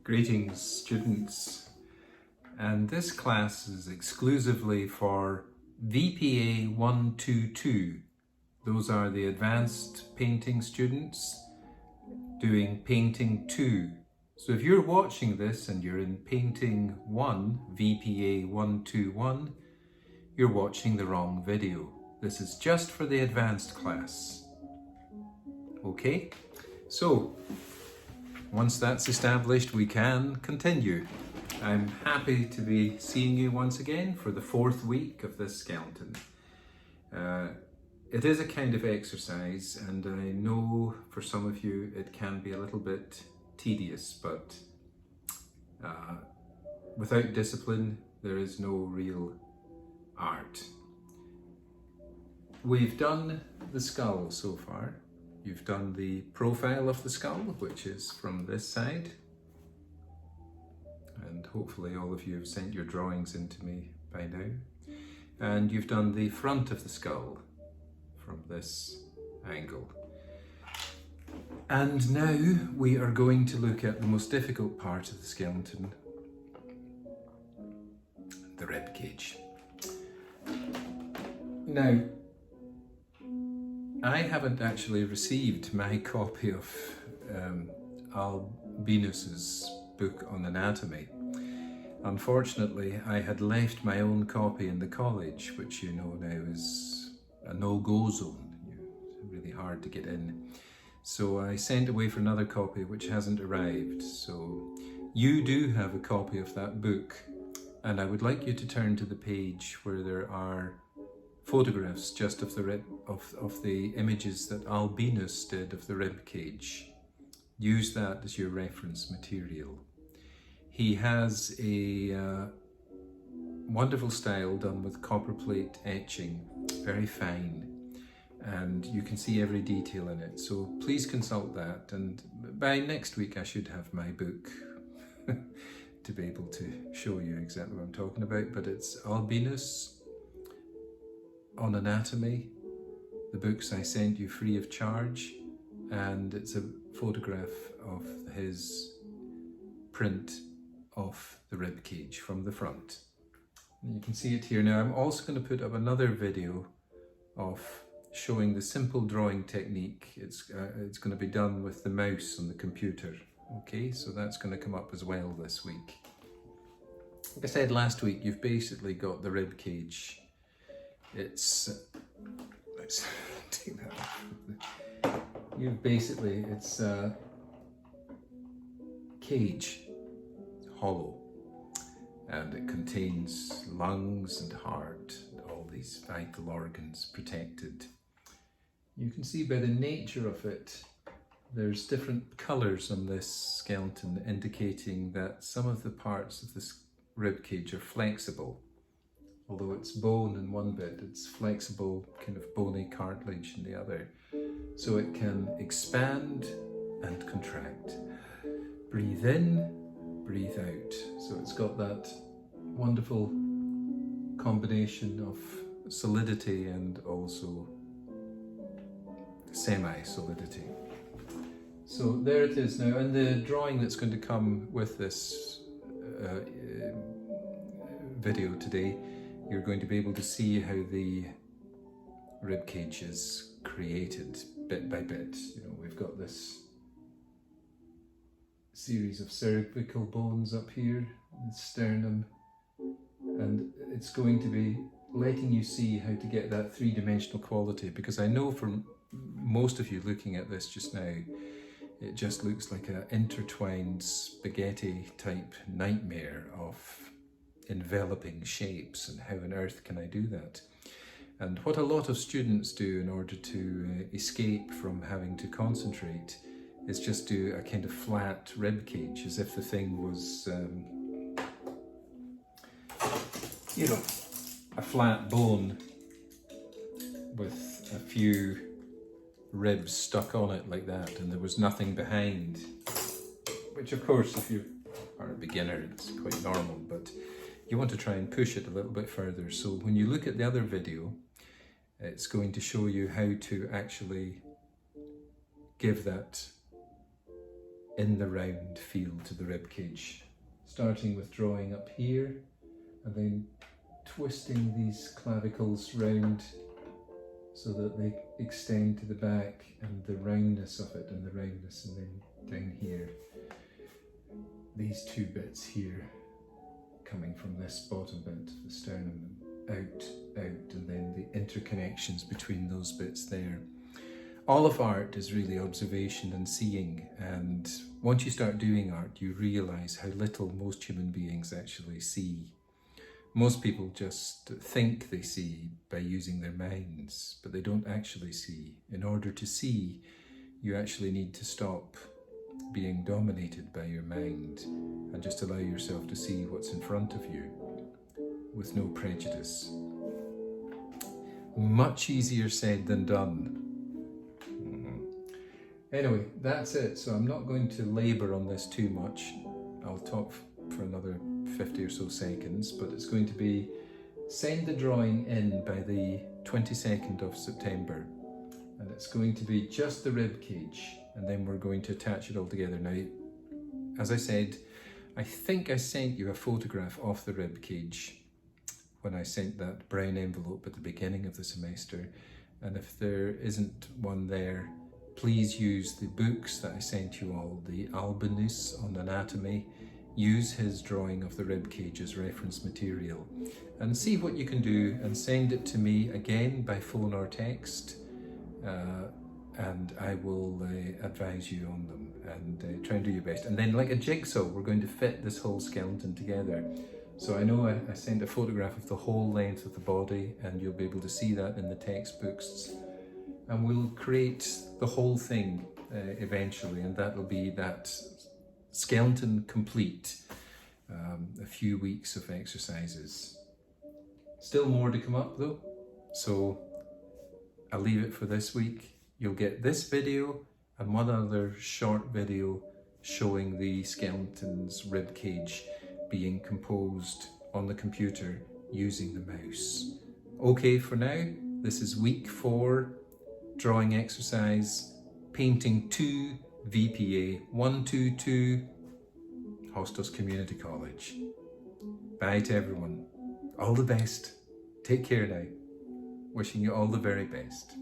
Greetings students, and this class is exclusively for VPA 122. Those are the advanced painting students doing painting 2. So if you're watching this and you're in painting 1, VPA 121, you're watching the wrong video. This is just for the advanced class. Okay, so once that's established, we can continue. I'm happy to be seeing you once again for the 4th week of this skeleton. It is a kind of exercise, and I know for some of you it can be a little bit tedious, but without discipline there is no real art. We've done the skull so far. You've done the profile of the skull, which is from this side. And hopefully all of you have sent your drawings in to me by now. And you've done the front of the skull from this angle. And now we are going to look at the most difficult part of the skeleton, the rib cage. Now, I haven't actually received my copy of Albinus's book on anatomy. Unfortunately, I had left my own copy in the college, which you know now is a no-go zone. It's really hard to get in. So I sent away for another copy which hasn't arrived. So you do have a copy of that book, and I would like you to turn to the page where there are photographs just of the images that Albinus did of the rib cage. Use that as your reference material. He has a wonderful style done with copperplate etching, very fine, and you can see every detail in it. So please consult that, and by next week I should have my book to be able to show you exactly what I'm talking about. But it's Albinus on anatomy, the books I sent you free of charge, and it's a photograph of his print of the rib cage from the front. And you can see it here. Now I'm also going to put up another video of showing the simple drawing technique. It's going to be done with the mouse on the computer. Okay, so that's going to come up as well this week. Like I said last week, you've basically got the rib cage. Let's take that off. It's a cage, it's hollow, and it contains lungs and heart, and all these vital organs protected. You can see by the nature of it, there's different colours on this skeleton indicating that some of the parts of this rib cage are flexible. Although it's bone in one bit, it's flexible, kind of bony cartilage in the other. So it can expand and contract. Breathe in, breathe out. So it's got that wonderful combination of solidity and also semi-solidity. So there it is now, and the drawing that's going to come with this video today, you're going to be able to see how the rib cage is created bit by bit. You know, we've got this series of cervical bones up here, the sternum, and it's going to be letting you see how to get that three-dimensional quality, because I know from most of you looking at this just now, it just looks like an intertwined spaghetti type nightmare of enveloping shapes, and how on earth can I do that? And what a lot of students do in order to escape from having to concentrate is just do a kind of flat rib cage, as if the thing was you know, a flat bone with a few ribs stuck on it like that, and there was nothing behind, which of course if you are a beginner it's quite normal, but you want to try and push it a little bit further. So when you look at the other video, it's going to show you how to actually give that in the round feel to the rib cage. Starting with drawing up here and then twisting these clavicles round so that they extend to the back, and the roundness of it and the roundness, and then down here. These two bits here coming from this bottom bit, the sternum, out, and then the interconnections between those bits there. All of art is really observation and seeing, and once you start doing art, you realise how little most human beings actually see. Most people just think they see by using their minds, but they don't actually see. In order to see, you actually need to stop being dominated by your mind and just allow yourself to see what's in front of you with no prejudice. Much easier said than done. Anyway, that's it. So I'm not going to labour on this too much. I'll talk for another 50 or so seconds, but it's going to be send the drawing in by the 22nd of September, and it's going to be just the rib cage, and then we're going to attach it all together. Now, as I said, I think I sent you a photograph of the rib cage when I sent that brown envelope at the beginning of the semester, and if there isn't one there, please use the books that I sent you all, the Albinus on anatomy. Use his drawing of the rib cage as reference material and see what you can do, and send it to me again by phone or text, and I will advise you on them, and try and do your best. And then, like a jigsaw, we're going to fit this whole skeleton together. So I know I sent a photograph of the whole length of the body, and you'll be able to see that in the textbooks, and we'll create the whole thing eventually, and that will be that skeleton complete. A few weeks of exercises. Still more to come up though, so I'll leave it for this week. You'll get this video and one other short video showing the skeleton's rib cage being composed on the computer using the mouse. Okay, for now, this is week 4, drawing exercise, painting 2, VPA 122, Hostos Community College. Bye to everyone. All the best. Take care now. Wishing you all the very best.